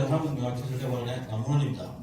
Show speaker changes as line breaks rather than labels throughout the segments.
한국명학기술대원의 남문원입니다.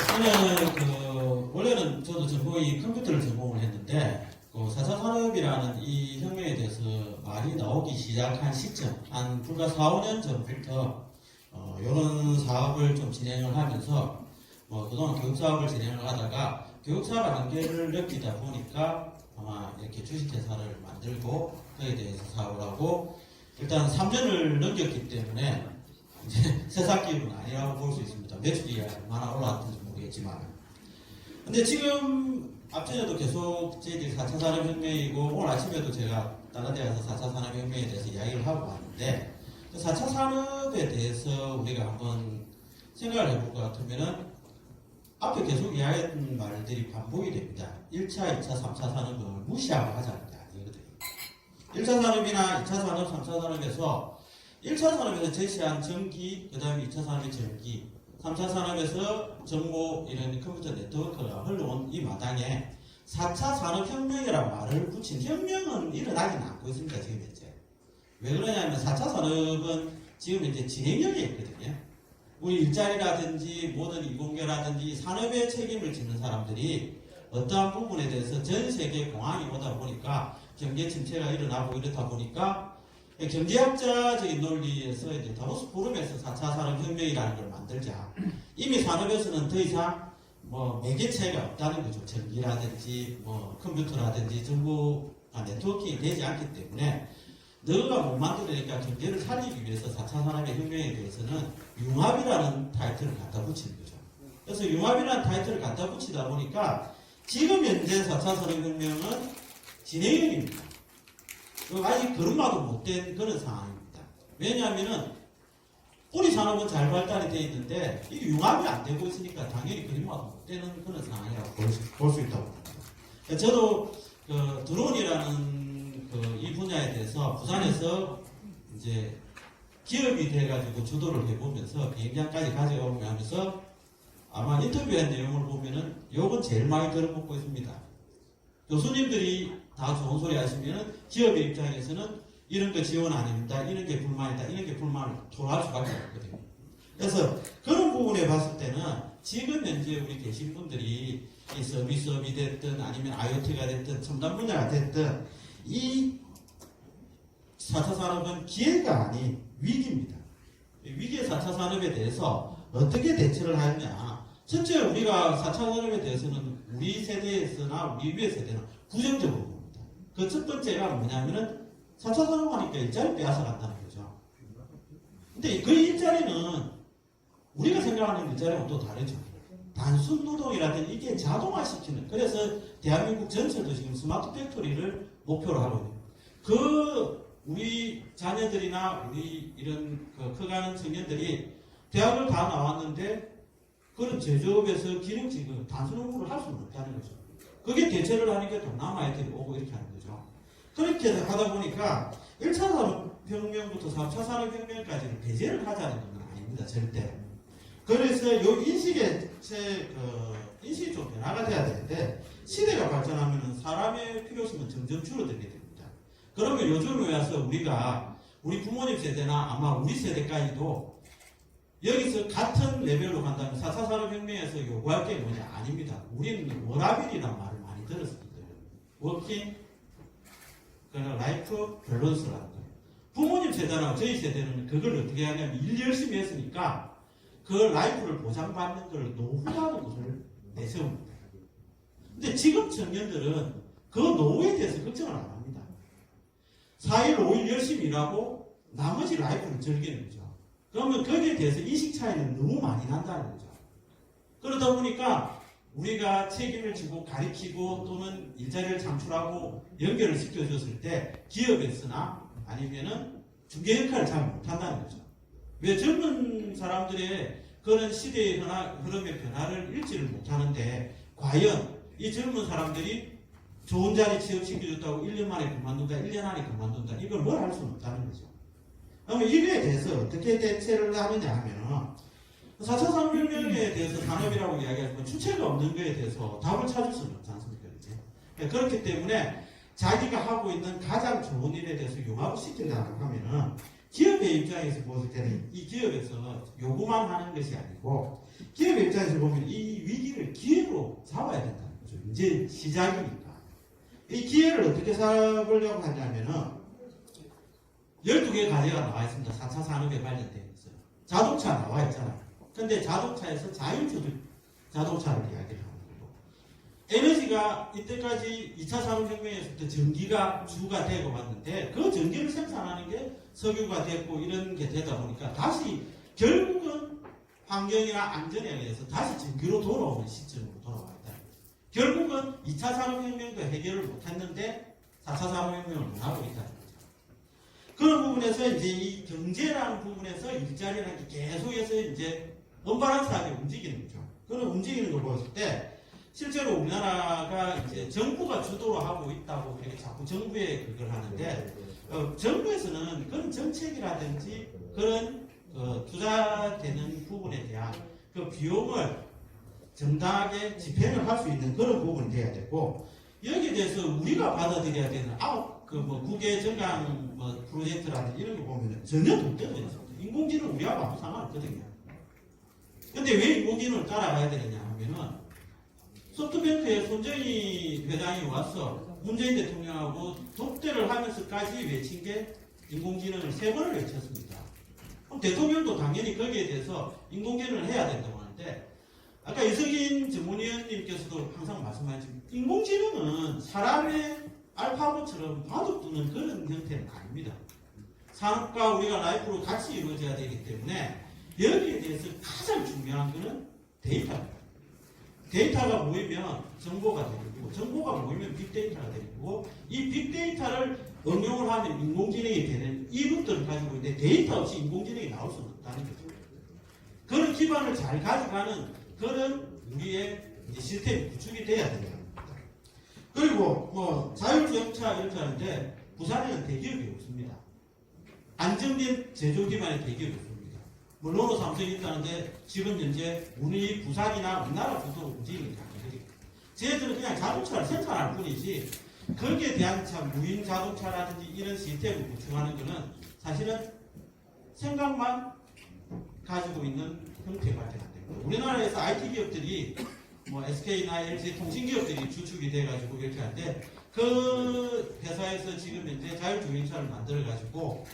저는 원래는 저도 전공이 컴퓨터를 전공을 했는데 4차 산업이라는 이 혁명에 대해서 말이 나오기 시작한 시점, 한 불과 4, 5년 전부터 이런 사업을 좀 진행을 하면서 그동안 교육사업을 진행을 하다가 교육사업 한계를 느끼다 보니까 아마 이렇게 주식회사를 만들고 그에 대해서 사업을 하고 일단 3년을 넘겼기 때문에 이제 새싹기업은 아니라고 볼 수 있습니다. 매출이 얼마나 올라왔는지 모르겠지만. 근데 지금 앞전에도 계속 저희들이 4차 산업혁명이고 오늘 아침에도 제가 다른 데 가서 4차 산업혁명에 대해서 이야기를 하고 왔는데 4차 산업에 대해서 우리가 한번 생각을 해볼 것 같으면은 앞에 계속 이야기했던 말들이 반복이 됩니다. 1차, 2차, 3차 산업을 무시하고 하자는 게 아니거든요. 1차 산업이나 2차 산업, 3차 산업에서 1차 산업에서 제시한 전기, 그 다음에 2차 산업의 전기, 3차 산업에서 정보 이런 컴퓨터 네트워크가 흘러온 이 마당에 4차 산업혁명이라는 말을 붙인 혁명은 일어나긴 않고 있습니다. 지금 현재. 왜 그러냐면 4차 산업은 지금 이제 진행형에 있거든요. 우리 일자리라든지 모든 이공계라든지 산업의 책임을 지는 사람들이 어떠한 부분에 대해서 전 세계 공황이 오다 보니까 경제 침체가 일어나고 이렇다 보니까 경제학자적인 논리에서 이제 다보스 포럼에서 4차 산업혁명이라는 걸 만들자. 이미 산업에서는 더 이상 매개체가 없다는 거죠. 전기라든지 컴퓨터라든지 정보가 네트워킹이 되지 않기 때문에 너가 못 만들으니까 경제를 살리기 위해서 4차 산업의 혁명에 대해서는 융합이라는 타이틀을 갖다 붙이는 거죠. 그래서 융합이라는 타이틀을 갖다 붙이다 보니까 지금 현재 4차 산업혁명은 진행형입니다. 아직 걸음마도 못된 그런 상황입니다. 왜냐하면은 뿌리 산업은 잘 발달이 되어 있는데 이게 융합이 안 되고 있으니까 당연히 걸음마도 못 되는 그런 상황이라고 볼 수 있다고 봅니다. 저도 드론이라는 이 분야에 대해서 부산에서 이제 기업이 돼가지고 주도를 해보면서 비행장까지 가져가면서 아마 인터뷰한 내용을 보면은 욕은 제일 많이 들어먹고 있습니다. 교수님들이 다 좋은 소리 하시면은 기업의 입장에서는 이런 거 지원 아닙니다. 이런 게 불만이다. 이런 게 불만을 토로할 수밖에 없거든요. 그래서 그런 부분에 봤을 때는 지금 현재 우리 계신 분들이 이 서비스업이 됐든 아니면 IoT가 됐든 첨단 분야가 됐든 이 4차 산업은 기회가 아닌 위기입니다. 위기의 4차 산업에 대해서 어떻게 대처를 하느냐. 첫째 우리가 4차 산업에 대해서는 우리 세대에서나 우리 위의 세대는 부정적으로 봅니다. 그 첫 번째가 뭐냐면은 4차 산업 하니까 일자리 빼앗아 간다는 거죠. 근데 그 일자리는 우리가 생각하는 일자리는 또 다르죠. 단순 노동이라든지 이게 자동화시키는, 그래서 대한민국 전체도 지금 스마트 팩토리를 목표로 하고 있는 우리 자녀들이나 우리 이런 커가는 청년들이 대학을 다 나왔는데 그런 제조업에서 기름지금 단순 업무를 할 수는 없다는 거죠. 그게 대체를 하는 게 동남 아이들이 오고 이렇게 하는 거죠. 그렇게 하다 보니까 1차 산업혁명부터 4차 산업혁명까지는 배제를 하자는 건 아닙니다. 절대. 그래서 이 인식이 좀 변화가 돼야 되는데 시대가 발전하면 사람의 필요성은 점점 줄어들게 됩니다. 그러면 요즘에 와서 우리 부모님 세대나 아마 우리 세대까지도 여기서 같은 레벨로 간다면 4차 산업혁명에서 요구할 게 뭐냐? 아닙니다. 우리는 워라밸이라는 말을 많이 들었습니다. 워킹, 라이프 밸런스라는 거예요. 부모님 세대나 저희 세대는 그걸 어떻게 하냐면 일 열심히 했으니까 그 라이프를 보장받는 걸 노후라는 것을 내세웁니다. 근데 지금 청년들은 그 노후에 대해서 걱정을 안 합니다. 4일, 5일 열심히 일하고 나머지 라이프를 즐기는 거죠. 그러면 거기에 대해서 인식 차이는 너무 많이 난다는 거죠. 그러다 보니까 우리가 책임을 지고 가리키고 또는 일자리를 창출하고 연결을 시켜줬을 때 기업에서나 아니면은 중개 역할을 잘 못한다는 거죠. 왜 젊은 사람들의 그런 시대의 흐름의 변화를 읽지를 못하는데 과연 이 젊은 사람들이 좋은 자리 취업시켜줬다고 1년 만에 그만둔다, 1년 안에 그만둔다, 이걸 뭘 할 수는 없다는 거죠. 그러면 이거에 대해서 어떻게 대체를 하느냐 하면 4차 산업혁명에 대해서 산업이라고 이야기하지만 주체가 없는 거에 대해서 답을 찾을 수는 없지 않습니까? 그렇기 때문에 자기가 하고 있는 가장 좋은 일에 대해서 융합을 시킨다고 하면은 기업의 입장에서 봤을 때는 이 기업에서 요구만 하는 것이 아니고 기업의 입장에서 보면 이 위기를 기회로 잡아야 된다는 거죠. 이제 시작이니까. 이 기회를 어떻게 잡으려고 하냐면은 12개의 과제가 나와 있습니다. 4차 산업에 관련되어 있어요. 자동차 나와 있잖아요. 근데 자동차에서 자율주도 자동차를 이야기를 하는 거고, 에너지가 이때까지 2차 산업혁명에서부터 전기가 주가 되고 왔는데 그 전기를 생산하는 게 석유가 됐고 이런 게 되다 보니까 다시 결국은 환경이나 안전에 의해서 다시 전기로 돌아오는 시점으로 돌아와 있다. 결국은 2차 산업혁명도 해결을 못했는데 4차 산업혁명을 못하고 있다. 그런 부분에서 이제 이 경제라는 부분에서 일자리라는 게 계속해서 이제 언밸런스하게 움직이는 거죠. 그런 움직이는 걸 보았을 때 실제로 우리나라가 이제 정부가 주도를 하고 있다고 이렇게 자꾸 정부에 그걸 하는데 정부에서는 그런 정책이라든지 그런 투자되는 부분에 대한 그 비용을 정당하게 집행을 할 수 있는 그런 부분이 돼야 되고, 여기에 대해서 우리가 받아들여야 되는 국외 정강 프로젝트라든지 이런 거 보면 전혀 동떨어져 있습니다. 인공지능 우리하고 아무 상관없거든요. 근데 왜 인공지능을 따라가야 되느냐 하면은 소프트뱅크에 손정희 회장이 와서 문재인 대통령하고 독대를 하면서까지 외친 게 인공지능을 3번을 외쳤습니다. 그럼 대통령도 당연히 거기에 대해서 인공지능을 해야 된다고 하는데, 아까 이석인 전문위원님께서도 항상 말씀하시지만 인공지능은 사람의 알파고처럼 바둑두는 그런 형태는 아닙니다. 산업과 우리가 라이프로 같이 이루어져야 되기 때문에 여기에 대해서 가장 중요한 것은 데이터입니다. 데이터가 모이면 정보가 되고, 정보가 모이면 빅데이터가 되고, 이 빅데이터를 응용을 하면 인공지능이 되는 이것들을 가지고 있는데 데이터 없이 인공지능이 나올 수는 없다는 거죠. 그런 기반을 잘 가져가는 그런 우리의 시스템이 구축이 돼야 됩니다. 그리고 자율주행차 이렇게 하는데 부산에는 대기업이 없습니다. 안정된 제조 기반의 대기업이 없습니다. 물론 삼성이 있다는데 지금 현재 우리 부산이나 우리나라 주도 움직이는 게 아니거든요. 쟤들은 그냥 자동차를 생산할 뿐이지 거기에 대한 무인 자동차라든지 이런 시스템을 구축하는 것은 사실은 생각만 가지고 있는 형태밖에 안 됩니다. 우리나라에서 IT 기업들이 SK나 LG 통신기업들이 주축이 돼가지고 이렇게 하는데 그 회사에서 지금 현재 자율주행차를 만들어가지고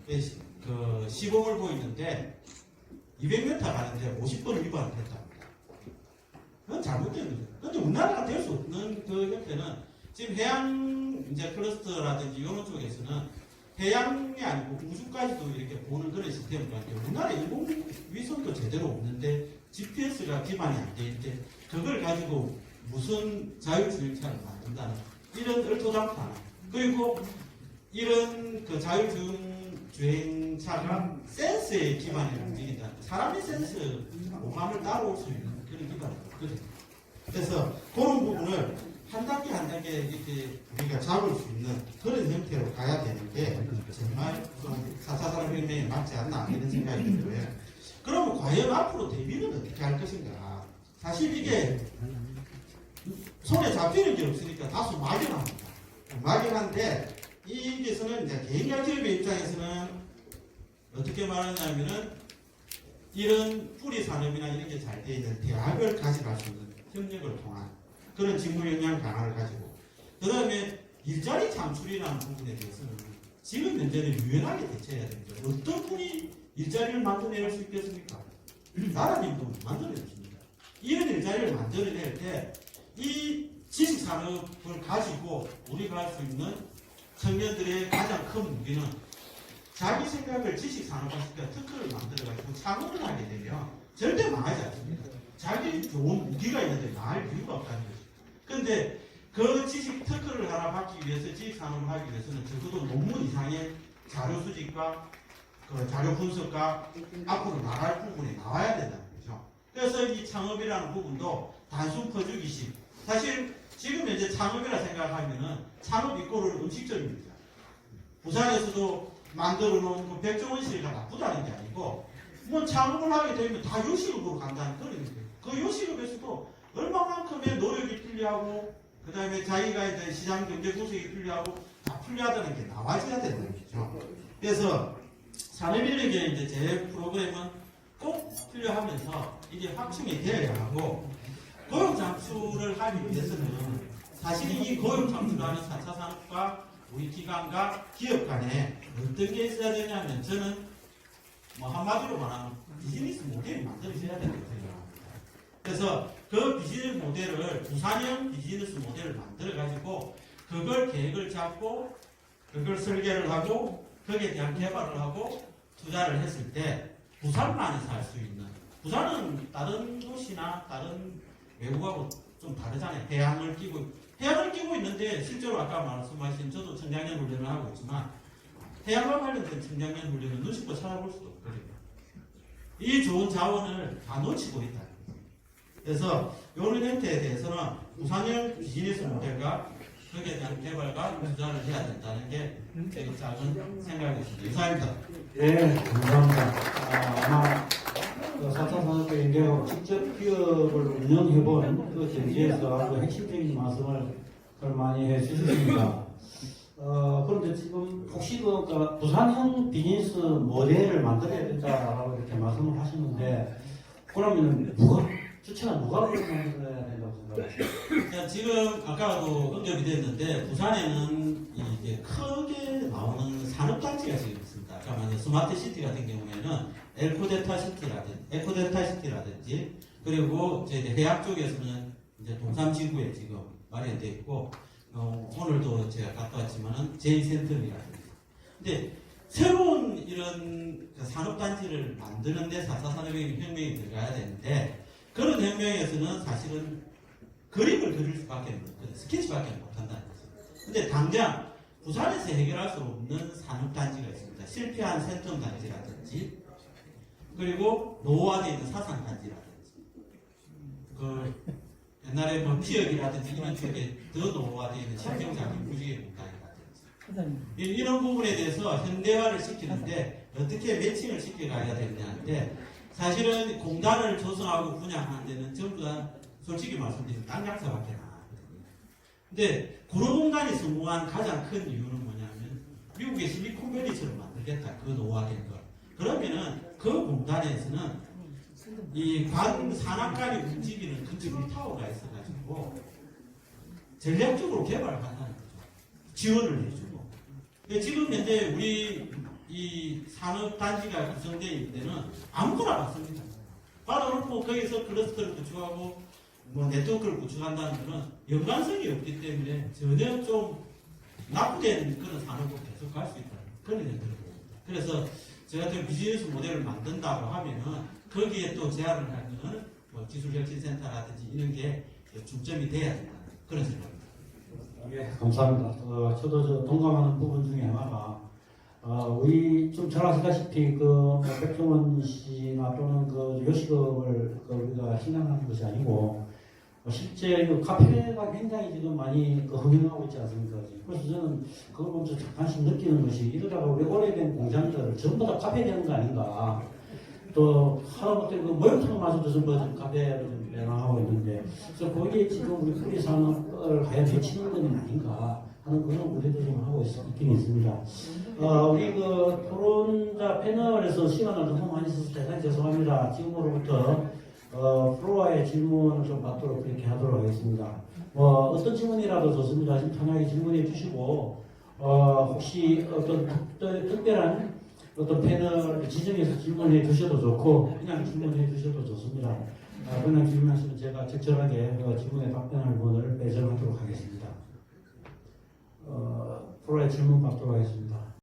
그 시범을 보이는데 200m 가는데 50번 위반을 했답니다. 그건 잘못된 거죠. 그런데 우리나라가 될 수 없는 그 형태는 지금 해양 이제 클러스터라든지 이런 쪽에서는 해양이 아니고 우주까지도 이렇게 보는 그런 시스템을 가지고 우리나라 인공위성도 제대로 없는데 GPS가 기반이 안 돼 있는데 그걸 가지고 무슨 자율주행차를 만든다는 이런 얼토당토하는, 그리고 이런 그 자율주행차가 센서에 기반이 움직인다. 사람의 센서 오감을 따라올 수 있는 그런 기반이 없거든요. 그래서 그런 부분을 한 단계 한 단계 이렇게 우리가 잡을 수 있는 그런 형태로 가야 되는 게 정말 4차 산업혁명에 맞지 않나 이런 생각이 들고요. 그러면 과연 앞으로 대비는 어떻게 할 것인가? 사실 이게 손에 잡히는 게 없으니까 다소 막연합니다. 막연한데 여기서는 이제 개인과 기업의 입장에서는 어떻게 말하냐면은 이런 뿌리 산업이나 이런 게 잘 되어 있는 대학을 가져갈 수 있는 협력을 통한 그런 직무 역량 강화를 가지고, 그 다음에 일자리 창출이라는 부분에 대해서는 지금 현재는 유연하게 대처해야 됩니다. 어떤 분이 일자리를 만들어낼 수 있겠습니까? 나라님도 만들어냈습니다. 이런 일자리를 만들어낼 때 이 지식산업을 가지고 우리가 할 수 있는 청년들의 가장 큰 무기는 자기 생각을 지식산업화시켜 특허를 만들어가지고 창업을 하게 되면 절대 망하지 않습니다. 자기 좋은 무기가 있는데 망할 이유가 없다는 거죠. 그런데 그 지식 특허를 하나 받기 위해서 지식산업을 하기 위해서는 적어도 논문 이상의 자료 수집과 그 자료 분석과 앞으로 나갈 부분이 나와야 된다는 거죠. 그래서 이 창업이라는 부분도 단순 퍼주기식, 사실 지금 현재 창업이라 생각하면은 창업 이꼬르는 음식점입니다. 부산에서도 만들어 놓은 그 백종원시가 나쁘다는 게 아니고 창업을 하게 되면 다 요식업으로 간다는 그런 거예요. 그 요식업에서도 얼마만큼의 노력이 필요하고 그 다음에 자기가 이제 시장 경제 구색이 필요하고 다 필요하다는 게 나와줘야 된다는 거죠. 그래서 산업인력의 이제 제 프로그램은 꼭 필요하면서 이게 확충이 되어야 하고 고용 창출을 하기 위해서는 사실 이 고용 창출하는 4차 산업과 우리 기관과 기업 간에 어떤 게 있어야 되냐면 저는 뭐 한마디로 말하면 비즈니스 모델이 만들어져야 되거든요. 그래서 그 비즈니스 모델을 부산형 비즈니스 모델을 만들어 가지고 그걸 계획을 잡고 그걸 설계를 하고 거기에 대한 개발을 하고 투자를 했을 때 부산만에서 할 수 있는 부산은 다른 도시나 다른 외국하고 좀 다르잖아요. 해양을 끼고 있는데 실제로 아까 말씀하신 저도 청량년 훈련을 하고 있지만 해양과 관련된 청량년 훈련은 눈치껏 찾아볼 수도 없거든요. 이 좋은 자원을 다 놓치고 있다. 그래서 이런 형태에 대해서는 부산형 비즈니스 모델과 거기에 대한 개발과 투자를 해야 된다는 게 제 작은 생각이었습니다. 이상입니다.
네, 감사합니다. 아마 4차 산업의 연계하고 직접 기업을 운영해본 그 전지에서 아주 핵심적인 말씀을 많이 해주셨습니다. 그런데 지금 혹시 그 부산형 비즈니스 모델을 만들어야 된다라고 이렇게 말씀을 하시는데 그러면 주체가 누가 만들어야 된다고 생각하세요?
지금 아까도 언급이 됐는데 부산에는 이게 크게 나오는 산업단지가 지금 있습니다. 아까 스마트 시티 같은 경우에는 에코델타 시티라든지 그리고 이제 해양 쪽에서는 이제 동삼지구에 지금 마련되어 있고 오늘도 제가 갔다 왔지만은 제이센텀이라든지 근데 새로운 이런 산업단지를 만드는데 4차 산업혁명이 들어가야 되는데 그런 혁명에서는 사실은 그림을 그릴 수밖에 없거든요. 스케치밖에 못한다는 거죠. 근데 당장 부산에서 해결할 수 없는 산업단지가 있습니다. 실패한 센텀단지라든지 그리고 노후화되어 있는 사상단지라든지 그 옛날에 뭐 피역이라든지 이런 쪽에 더 노후화되어 있는 신경장애 무지개 공단이라든지 이런 부분에 대해서 현대화를 시키는데 어떻게 매칭을 시켜가야 되느냐인데 사실은 공단을 조성하고 분양하는 데는 전부 다 솔직히 말씀드리면 땅 장사밖에 안 하거든요. 근데 구로공단이 성공한 가장 큰 이유는 뭐냐면 미국의 실리콘밸리처럼 만들겠다. 그 노후화된 걸. 그러면은 그 공단에서는 이 산악관이 움직이는 컨트롤 타워가 있어가지고 전략적으로 개발을 한다는 거죠. 지원을 해주고. 지금 현재 우리 이 산업단지가 구성되어 있는 데는 아무거나 받습니다. 받아놓고 거기서 클러스터를 구축하고 뭐 네트워크를 구축한다는 것은 연관성이 없기 때문에 전혀 좀 납부된 그런 산업으로 계속 갈 수 있다는 그런 얘기입니다. 그래서 제가 좀 비즈니스 모델을 만든다고 하면은 거기에 또 제안을 하는 뭐 기술혁신센터라든지 이런 게 중점이 돼야 된다는 그런 생각입니다.
예, 감사합니다. 저도 동감하는 부분 중에 하나가 우리 좀 잘 아시다시피 백종원 씨나 또는 요식업을 우리가 신앙하는 것이 아니고 실제 카페가 굉장히 지금 많이 흥행하고 있지 않습니까? 그래서 저는 그걸 보면서 잠깐씩 느끼는 것이 이러다가 우리 오래된 공장들을 전부 다 카페 되는 거 아닌가. 또 하다못해 모욕탕마저도 전부 다 카페를 내놔하고 있는데 그래서 거기에 지금 우리 뿌리 산업을 과연 해치는 건 아닌가 하는 그런 우려도 좀 하고 있긴 있습니다. 우리 토론자 패널에서 시간을 너무 많이 써서 대단히 죄송합니다. 지금으로부터 프로와의 질문을 좀 받도록 그렇게 하도록 하겠습니다. 어떤 질문이라도 좋습니다. 지금 편하게 질문해 주시고 혹시 어떤 특별한 어떤 패널 지정해서 질문해 주셔도 좋고 그냥 질문해 주셔도 좋습니다. 그냥 질문하시면 제가 적절하게 질문에 답변할 분을 배정하도록 하겠습니다. 프로의 질문 받도록 하겠습니다.